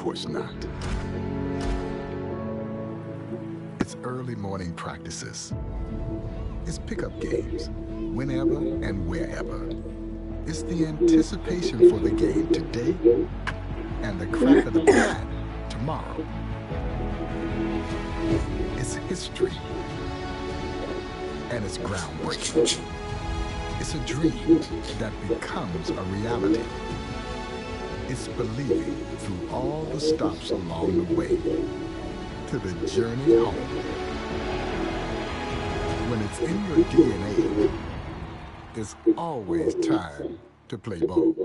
course not. It's early morning practices. It's pickup games, whenever and wherever. It's the anticipation for the game today and the crack of the bat tomorrow. It's history, and it's groundbreaking. It's a dream that becomes a reality. It's believing through all the stops along the way to the journey home. When it's in your DNA, there's always time to play ball.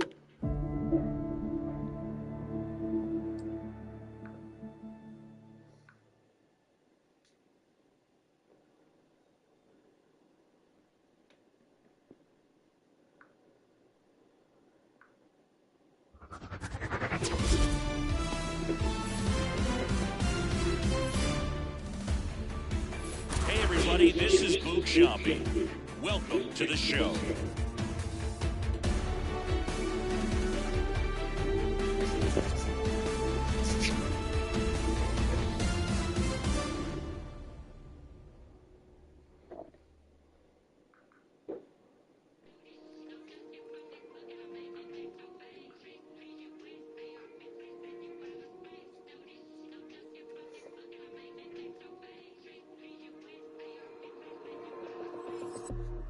Hey everybody, this is Beisebol. Welcome to the show.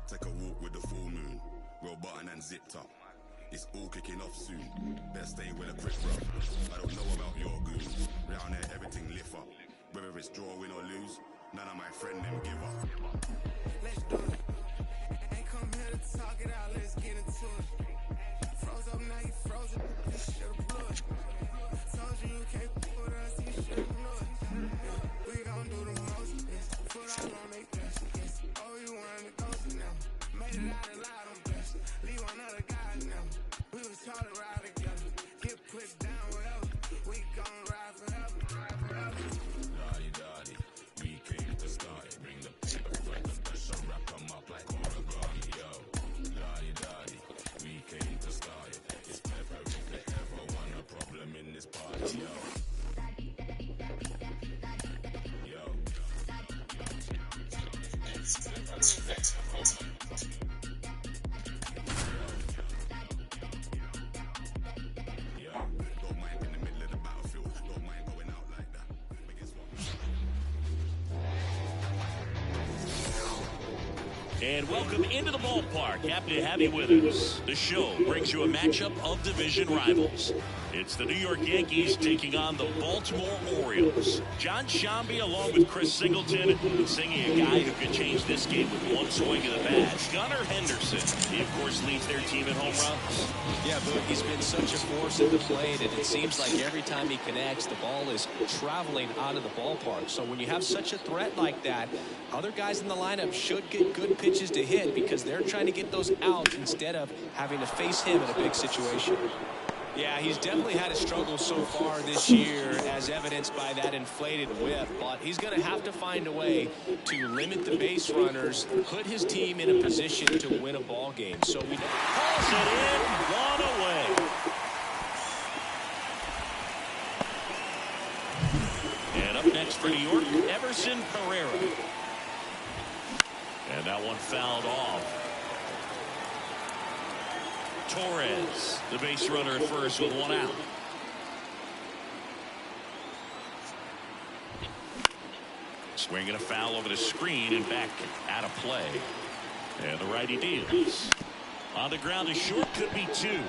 Take a walk with the full moon, roll button and zip top. It's all kicking off soon. Better stay with a quick rub. I don't know about your goons. Round there everything lift up. Whether it's draw, win or lose, none of my friend them give up. Let's do it. Ain't come here to talk it out, let's get into it. Froze up, now you frozen. Should've blew it. Told you you can't put us, you should've blew it. We gon' do the most, foot out on they best. Oh, you wanna go now. Made it out alive, I'm blessed. Leave another guy now. We was taught to ride together. Get put down, whatever. We gon' ride forever. Lottie, we came to start it. Bring the paper, fight the pressure, wrap them up like origami, yo. Lottie, we came to start it. It's pepper if they ever want a problem in this party, yo. Don't mind in the middle of the battlefield. Don't mind going out like that. But guess what? And welcome into the ballpark. Happy to have you with us. The show brings you a matchup of division rivals. It's the New York Yankees taking on the Baltimore Orioles. John Shambi along with Chris Singleton singing a guy who could change this game with one swing of the bat. Gunnar Henderson, he of course leads their team in home runs. Yeah, but he's been such a force at the plate, and it seems like every time he connects, the ball is traveling out of the ballpark. So when you have such a threat like that, other guys in the lineup should get good pitches to hit because they're trying to get those outs instead of having to face him in a big situation. Yeah, he's definitely had a struggle so far this year, as evidenced by that inflated whip. But he's going to have to find a way to limit the base runners, put his team in a position to win a ball game. So we Calls it in, one away. And up next for New York, Everson Pereira. And that one fouled off. Torres, the base runner at first with one out. Swinging a foul over the screen and back out of play. And the righty deals. On the ground, a short, could be two.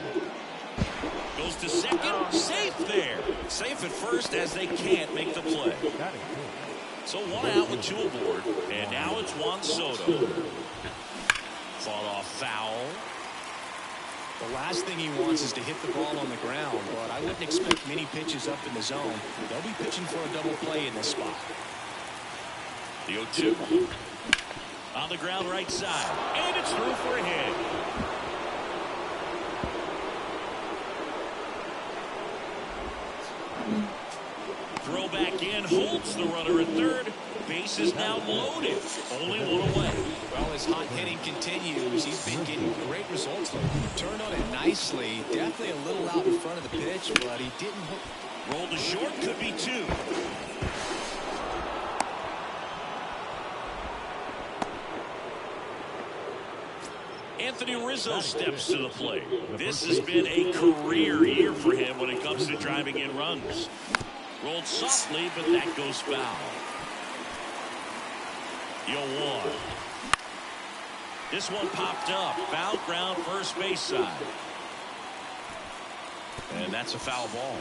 Goes to second, safe there. Safe at first as they can't make the play. So one out with two aboard. And now it's Juan Soto. Fought off foul. The last thing he wants is to hit the ball on the ground, but I wouldn't expect many pitches up in the zone. They'll be pitching for a double play in this spot. The 0-2. On the ground right side. And it's through for a hit. Throw back in, holds the runner at third. Base is now loaded. Only one away. Well, his hot hitting continues. He's been getting great results. Turned on it nicely. Definitely a little out in front of the pitch, but he didn't hook Roll to short, could be 2. Anthony Rizzo steps to the plate. This has been a career year for him when it comes to driving in runs. Rolled softly, but that goes foul. 0-1. This one popped up. Foul ground, first base side. And that's a foul ball.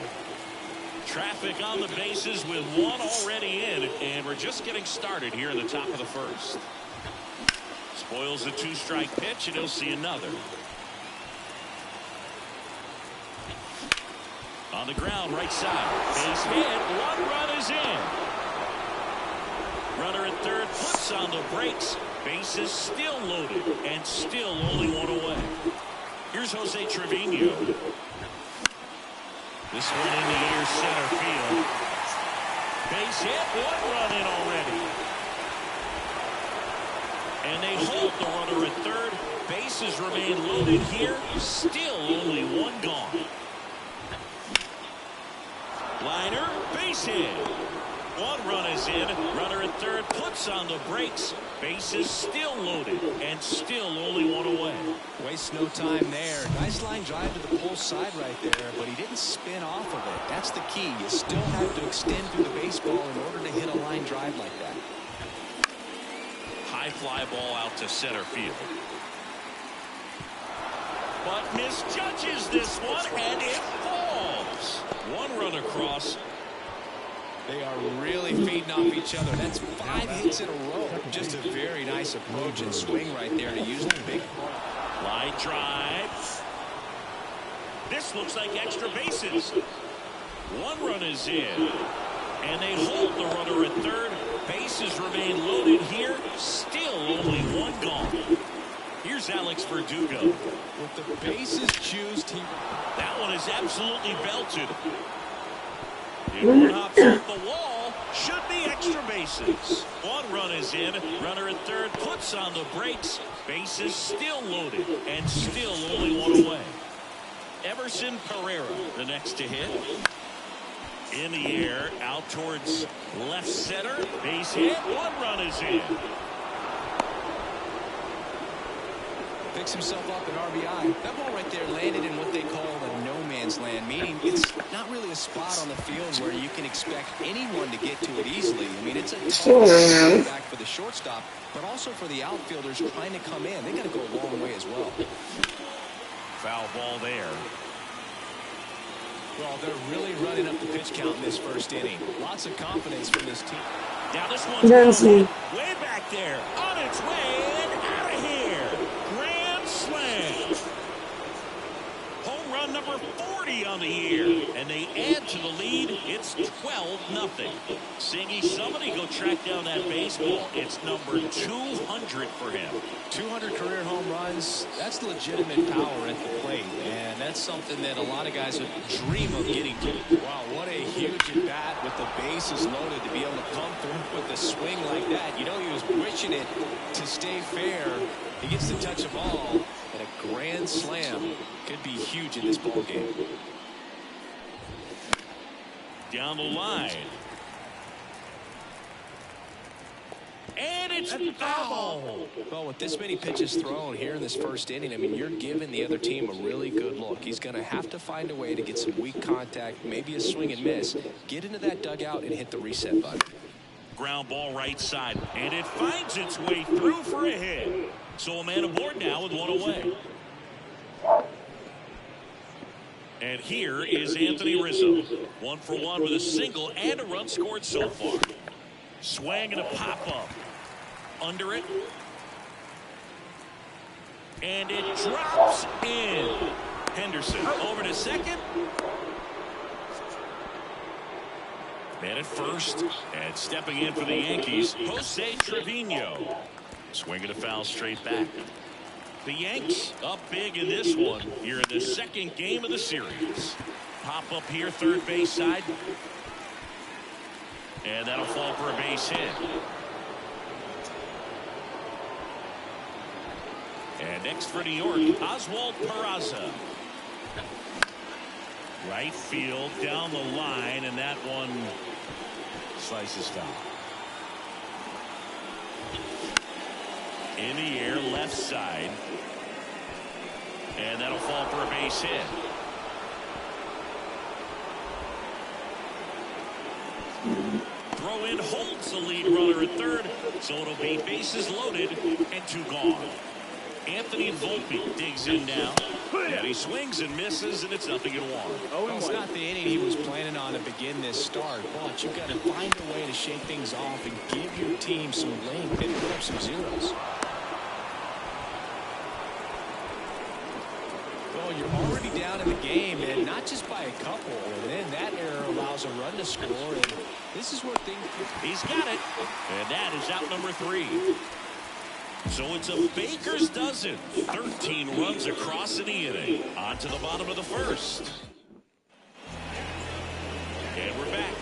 Traffic on the bases with one already in. And we're just getting started here in the top of the first. Spoils a 2-strike pitch, and he'll see another. On the ground, right side. Base hit. 1 run is in. Runner at third puts on the brakes. Bases still loaded, and still only 1 away. Here's Jose Trevino. This one in the air, center field. Base hit. 1 run in already. And they hold the runner at third. Bases remain loaded here. Still only 1 gone. Liner, base hit. 1 run is in. Runner at third puts on the brakes. Bases still loaded, and still only 1 away. Wastes no time there. Nice line drive to the pull side right there, but he didn't spin off of it. That's the key. You still have to extend through the baseball in order to hit a line drive like that. High fly ball out to center field. But misjudges this one, and it falls. 1 run across. They are really feeding off each other. That's 5 hits in a row. Just a very nice approach and swing right there to use the big Line drive. This looks like extra bases. 1 run is in. And they hold the runner at third. Bases remain loaded here. Still only 1 gone. Here's Alex Verdugo. With the bases juiced, that one is absolutely belted. If one hops off the wall, should be extra bases. 1 run is in. Runner at third puts on the brakes. Bases still loaded, and still only 1 away. Everson Pereira, the next to hit. In the air, out towards left center. Base hit. 1 run is in. Picks himself up an RBI. That ball right there landed in what they call the no man's land, meaning it's not really a spot on the field where you can expect anyone to get to it easily. I mean, it's a tough back for the shortstop, but also for the outfielders trying to come in. They got to go a long way as well. Foul ball there. Well, they're really running up the pitch count in this first inning. Lots of confidence from this team. Now this one's way back there, on its way and out of here. Grand slam. Home run number 40 on the year, and they add to the lead. It's 12-0. Singy, somebody go track down that baseball. It's number 200 for him. 200 career home runs. That's legitimate power at the plate, and that's something that a lot of guys would dream of getting to. Wow, what a huge at bat with the bases loaded to be able to come through with a swing like that. You know, he was wishing it to stay fair. He gets to touch a ball, and a grand slam could be huge in this ball game. Down the line. And it's foul. Well, with this many pitches thrown here in this first inning, I mean, you're giving the other team a really good look. He's going to have to find a way to get some weak contact, maybe a swing and miss, get into that dugout and hit the reset button. Ground ball right side, and it finds its way through for a hit. So a man aboard now with 1 away. And here is Anthony Rizzo. 1 for 1 with a single and a run scored so far. Swing and a pop-up. Under it. And it drops in. Henderson over to second. Man at first. And stepping in for the Yankees, Jose Trevino. Swinging a foul straight back. The Yanks up big in this one here in the second game of the series. Pop up here, third base side. And that'll fall for a base hit. And next for New York, Oswald Peraza. Right field down the line, and that one slices foul. In the air, left side. And that'll fall for a base hit. Throw in holds the lead runner at third, so it'll be bases loaded and 2 gone. Anthony Volpe digs in now, and he swings and misses, and it's 0-1. Well, it's not the inning he was planning on to begin this start, but you've got to find a way to shake things off and give your team some length and put up some zeros. Well, you're already down in the game, and not just by a couple, and then that error allows a run to score, and this is where things... He's got it, and that is out number 3. So it's a baker's dozen. 13 runs across in the inning. On to the bottom of the first. And we're back.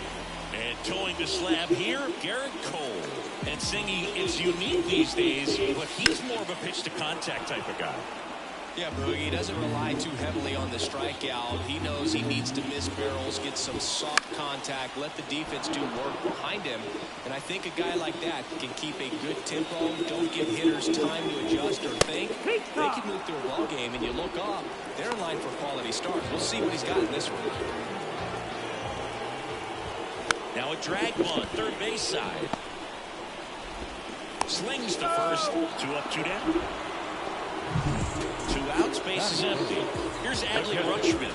And towing the slab here, Garrett Cole. And singing, it's unique these days, but he's more of a pitch-to-contact type of guy. Yeah, Boogie doesn't rely too heavily on the strikeout. He knows he needs to miss barrels, get some soft contact, let the defense do work behind him. And I think a guy like that can keep a good tempo, don't give hitters time to adjust or think. They can move through a ball game, and you look up, they're in line for a quality start. We'll see what he's got in this one. Now a drag bunt, third base side. Slings to first, 2 up, 2 down. 2 outs, base is empty. Here's Adley Rutschman.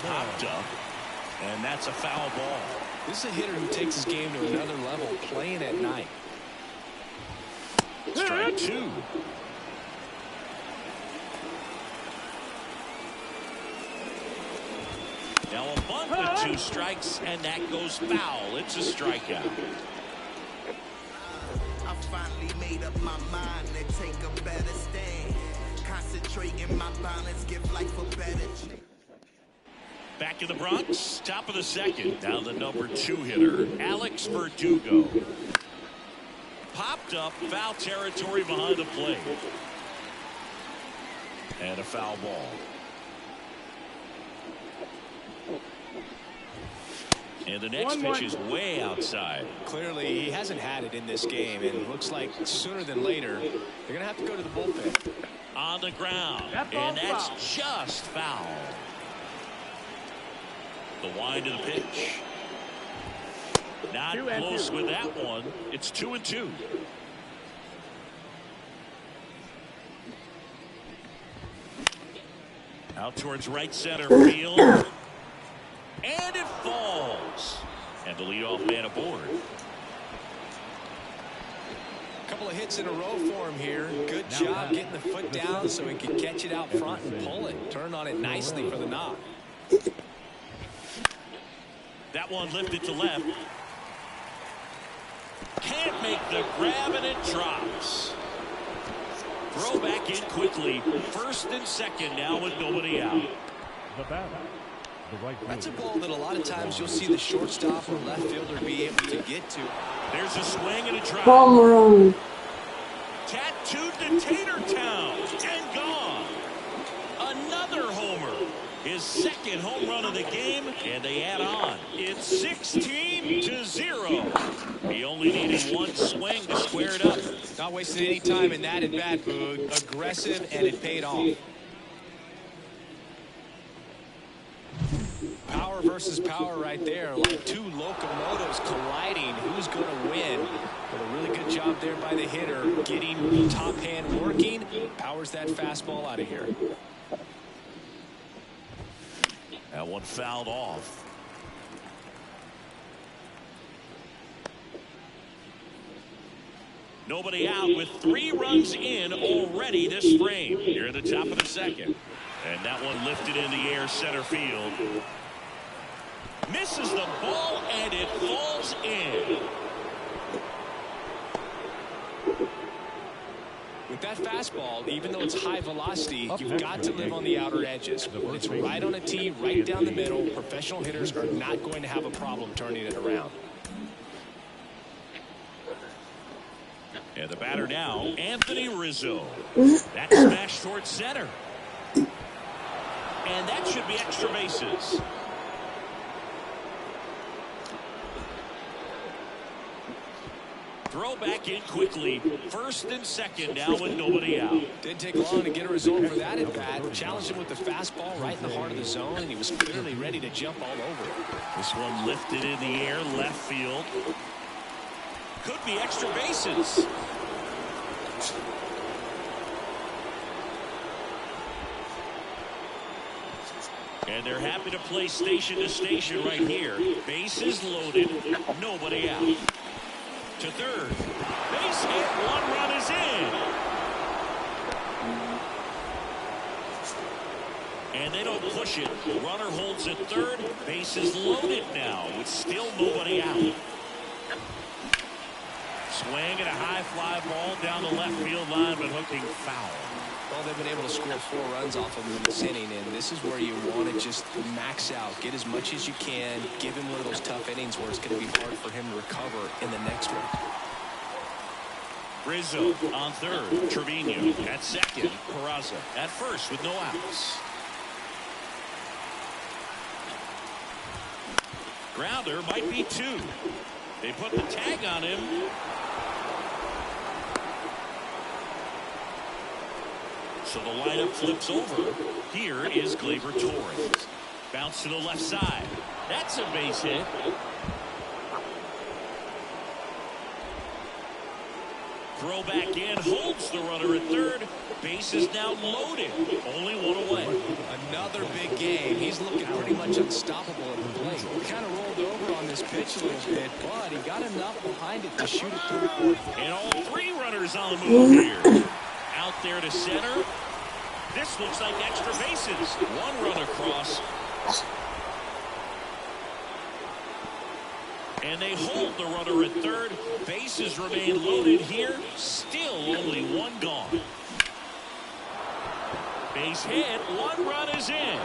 Popped up, and that's a foul ball. This is a hitter who takes his game to another level, playing at night. Strike 2. Now a bunt with 2 strikes, and that goes foul. It's a strikeout. I finally made up my mind to take a better stand. Concentrate in my balance, give life a better chance. Back in the Bronx, top of the second. Now the number 2 hitter, Alex Verdugo. Popped up, foul territory behind the plate. And a foul ball. And the next pitch is way outside. Clearly, he hasn't had it in this game, and it looks like sooner than later, they're going to have to go to the bullpen. On the ground, and that's just foul. The wind of the pitch. Not close with that one. It's 2-2. Out towards right center field. And it falls. And the leadoff man aboard. A couple of hits in a row for him here. Good job getting the foot down so he could catch it out front and pull it. Turned on it nicely for the knock. That one lifted to left. Can't make the grab, and it drops. Throw back in quickly. First and second now with nobody out. That's a ball that a lot of times you'll see the shortstop or left fielder be able to get to. There's a swing and a drop. Home run. Tattooed to Tatertown and gone. Another homer. His second home run of the game, and they add on. It's 16-0. He only needed one swing to square it up. Not wasting any time in that at bat, Boog. Aggressive, and it paid off. Power versus power right there, like 2 locomotives colliding. Who's going to win? But a really good job there by the hitter, getting the top hand working. Powers that fastball out of here. That one fouled off. Nobody out with 3 runs in already this frame. Here at the top of the second. And that one lifted in the air, center field. Misses the ball, and it falls in. With that fastball, even though it's high velocity, you've got to live on the outer edges. When it's right on a tee, right down the middle, professional hitters are not going to have a problem turning it around. And the batter now, Anthony Rizzo. That smash towards center. And that should be extra bases. Throw back in quickly. First and second now with nobody out. Didn't take long to get a result for that at bat. Challenged him with the fastball right in the heart of the zone, and he was clearly ready to jump all over it. This one lifted in the air, left field. Could be extra bases. And they're happy to play station to station right here. Bases loaded, nobody out. To third. Base hit, one run is in. And they don't push it. Runner holds at third. Bases loaded now with still nobody out. Swing and a high fly ball down the left field line, but hooking foul. Well, they've been able to score 4 runs off of him in this inning, and this is where you want to just max out. Get as much as you can. Give him one of those tough innings where it's going to be hard for him to recover in the next one. Rizzo on third. Trevino at second. Peraza at first with no outs. Grounder might be 2. They put the tag on him. So the lineup flips over. Here is Gleyber Torres. Bounce to the left side. That's a base hit. Throw back in. Holds the runner at third. Base is now loaded. Only one away. Another big game. He's looking pretty much unstoppable at the plate. Kind of rolled over on this pitch a little bit, but he got enough behind it to shoot it through. And all 3 runners on the move here. Out there to center. This looks like extra bases. 1 run across. And they hold the runner at third. Bases remain loaded here. Still only 1 gone. Base hit. 1 run is in.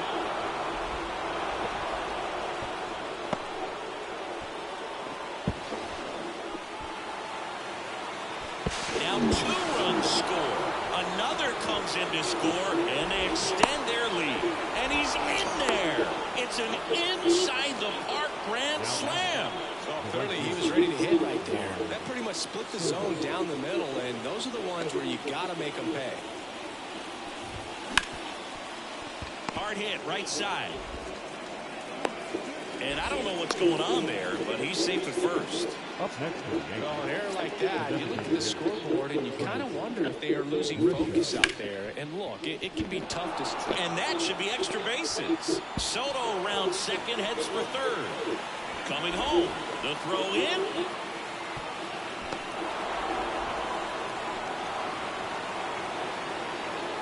Now 2 runs score. Another comes in to score, and they extend their lead. And he's in there. It's an inside the park grand slam. Well, clearly he was ready to hit right there. That pretty much split the zone down the middle, and those are the ones where you got to make them pay. Hard hit right side. And I don't know what's going on there, but he's safe at first. Well, an error like that, you look at the scoreboard and you kind of wonder if they are losing focus out there. And look, it can be tough to... And that should be extra bases. Soto around second, heads for third. Coming home. The throw in.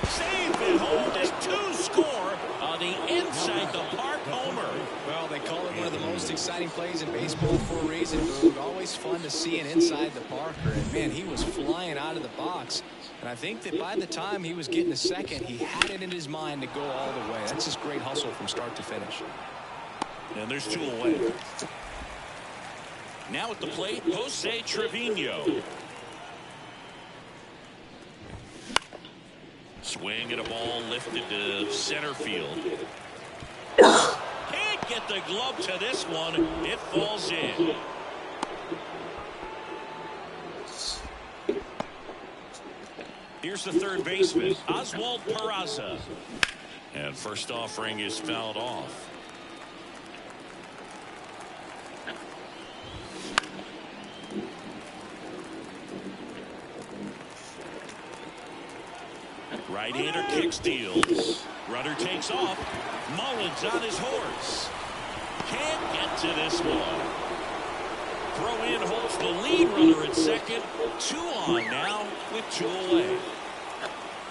Safe at home. Just 2 score on the inside the park homer. Well, they call it one of the most exciting plays in baseball for a reason, Boog. Always fun to see an inside the Parker. And, man, he was flying out of the box. And I think that by the time he was getting to second, he had it in his mind to go all the way. That's just great hustle from start to finish. And there's 2 away. Now at the plate, Jose Trevino. Swing at a ball lifted to center field. Can't get the glove to this one. It falls in. Here's the third baseman, Oswald Peraza. And first offering is fouled off. Right-hander kick steals. Runner takes off. Mullins on his horse. Can't get to this one. Throw in holds the lead runner at second. 2 on now with 2 away.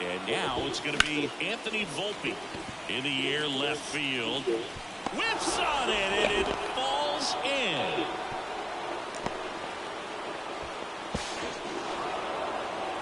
And now it's going to be Anthony Volpe in the air left field. Whips on it and it falls in.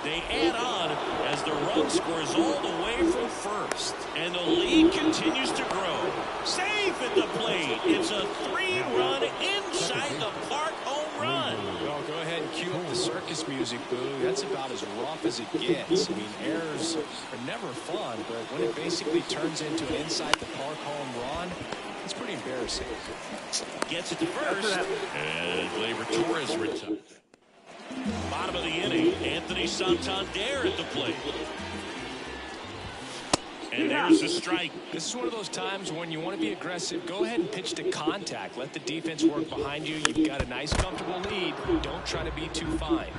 They add on as the run scores all the way from first. And the lead continues to grow. Safe at the plate. It's a 3-run inside the park home run. Well, go ahead and cue up the circus music, Boo. That's about as rough as it gets. I mean, errors are never fun, but when it basically turns into an inside the park home run, it's pretty embarrassing. Gets it to first, and Gleyber Torres retires. Bottom of the inning, Anthony Santander at the plate. And there's a strike. This is one of those times when you want to be aggressive. Go ahead and pitch to contact. Let the defense work behind you. You've got a nice, comfortable lead. Don't try to be too fine.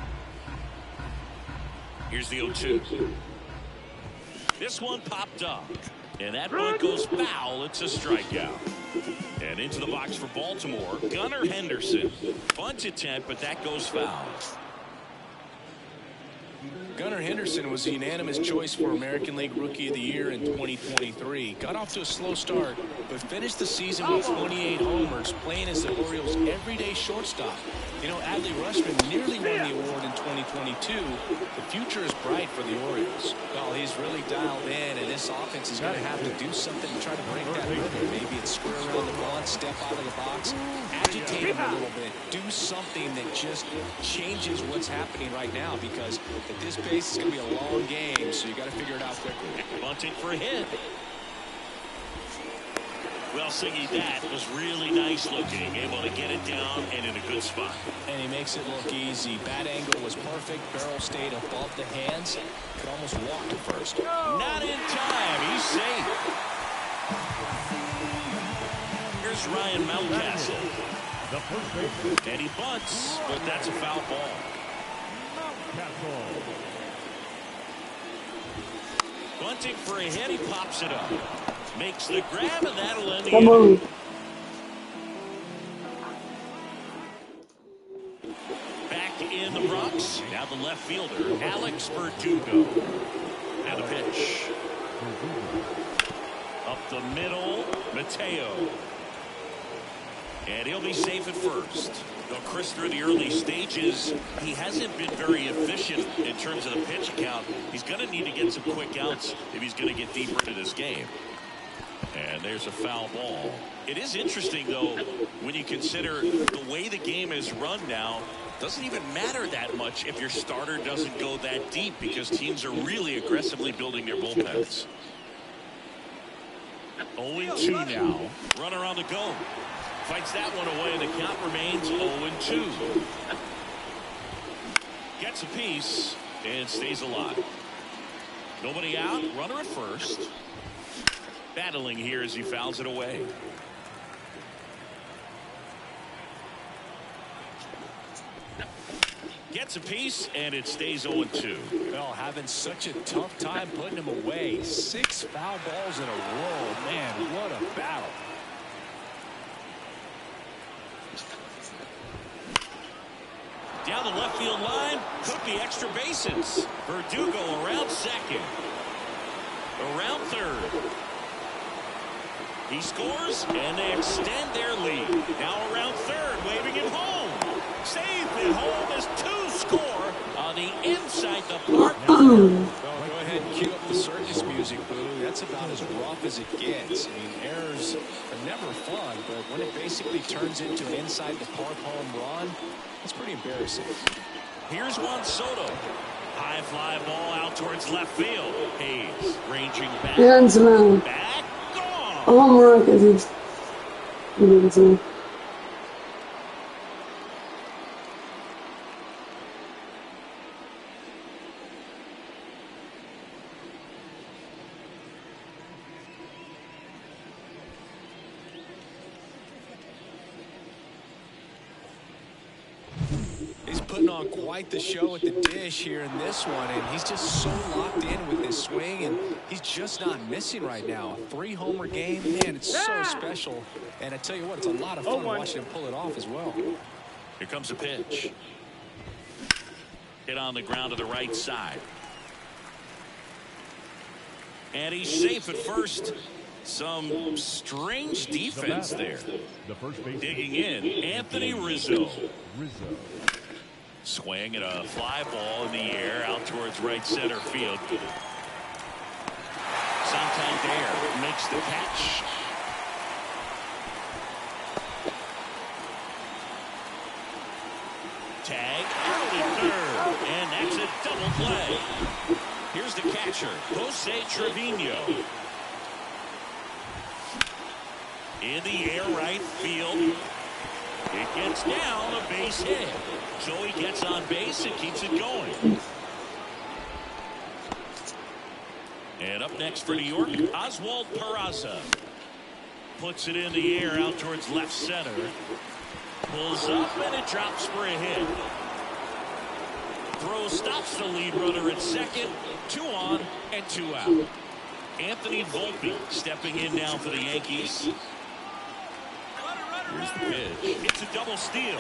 Here's the 0-2. This one popped up. And that one goes foul. It's a strikeout. And into the box for Baltimore, Gunnar Henderson. Bunt attempt, but that goes foul. Gunnar Henderson was a unanimous choice for American League Rookie of the Year in 2023. Got off to a slow start, but finished the season with 28 homers, playing as the Orioles' everyday shortstop. You know, Adley Rutschman nearly won the award in 2022. The future is bright for the Orioles. Well, he's really dialed in, and this offense is going to have to do something to try to break that rhythm. Maybe it's square around the bunt, step out of the box, agitate him a little bit, do something that just changes what's happening right now, because at this pace, it's going to be a long game, so you got to figure it out quickly. Bunting for a hit. Well, Siggy, that was really nice looking. Able to get it down and in a good spot. And he makes it look easy. Bat angle was perfect. Barrel stayed above the hands. Could almost walk to first. Not in time. He's safe. Here's Ryan Mountcastle. And he bunts, but that's a foul ball. Bunting for a hit. He pops it up. Makes the grab, and that'll end the inning. Back in the Bronx. Now the left fielder, Alex Verdugo. And a pitch. Up the middle, Mateo. And he'll be safe at first. Though Chris, through the early stages, he hasn't been very efficient in terms of the pitch count. He's going to need to get some quick outs if he's going to get deeper into this game. And there's a foul ball. It is interesting, though, when you consider the way the game is run now. Doesn't even matter that much if your starter doesn't go that deep, because teams are really aggressively building their bullpens. 0-2 now. Runner on the go. Fights that one away, and the count remains 0-2. Gets a piece and stays alive. Nobody out. Runner at first. Battling here as he fouls it away. Gets a piece, and it stays 0-2. Well, having such a tough time putting him away. 6 foul balls in a row. Man, what a battle. Down the left field line, could be extra bases. Verdugo around second. Around third. He scores, and they extend their lead. Now around third, waving it home. Safe at home as 2 score on the inside the park. Well, go ahead and cue up the circus music, Boo. That's about as rough as it gets. I mean, errors are never fun, but when it basically turns into an inside the park home run, it's pretty embarrassing. Here's Juan Soto. High fly ball out towards left field. Hayes ranging back. Back. Home run, He's putting on quite the show at the dish here in this one, and he's just so locked in with his swing, and he's just not missing right now. A 3-homer game, man, it's so special. And I tell you what, it's a lot of fun watching him pull it off as well. Here comes a pitch. Hit on the ground to the right side. And he's safe at first. Some strange defense there. Digging in, Anthony Rizzo. Swing and a fly ball in the air out towards right center field. Santander makes the catch. Tag out at third, and that's a double play. Here's the catcher, Jose Trevino. In the air right field. It gets down, a base hit. So he gets on base and keeps it going. And up next for New York, Oswald Peraza. Puts it in the air out towards left center. Pulls up and it drops for a hit. Throw stops the lead runner at second. 2 on and 2 out. Anthony Volpe stepping in now for the Yankees. Here's the pitch. It's a double steal.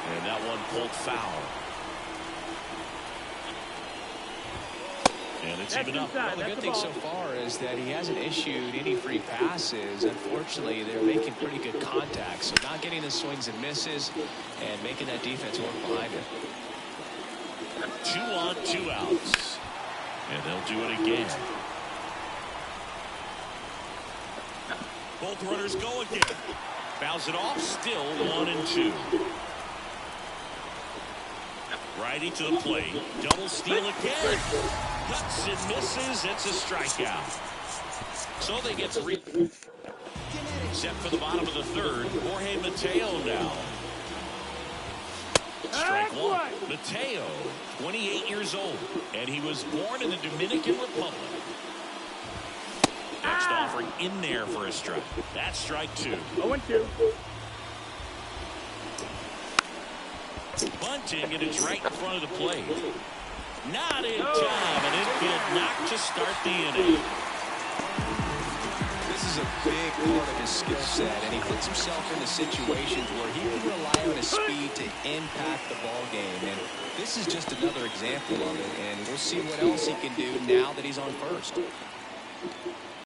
And that one pulled foul. And it's even up. Well, the good thing so far is that he hasn't issued any free passes. Unfortunately, they're making pretty good contact. So not getting the swings and misses and making that defense work behind it. 2 on, 2 outs. And they'll do it again. Both runners go again. Fouls it off, still 1 and 2. Righty to the plate. Double steal again. Cuts and misses. It's a strikeout. So they get 3. Set for the bottom of the third. Jorge Mateo now. Strike 1. Mateo, 28 years old, and he was born in the Dominican Republic. Next offering in there for a strike. That's strike 2. 0-2. Bunting, and it's right in front of the plate. Not in time, and infield knocked to start the inning. This is a big part of his skill set, and he puts himself into situations where he can rely on his speed to impact the ball game. And this is just another example of it, and we'll see what else he can do now that he's on first.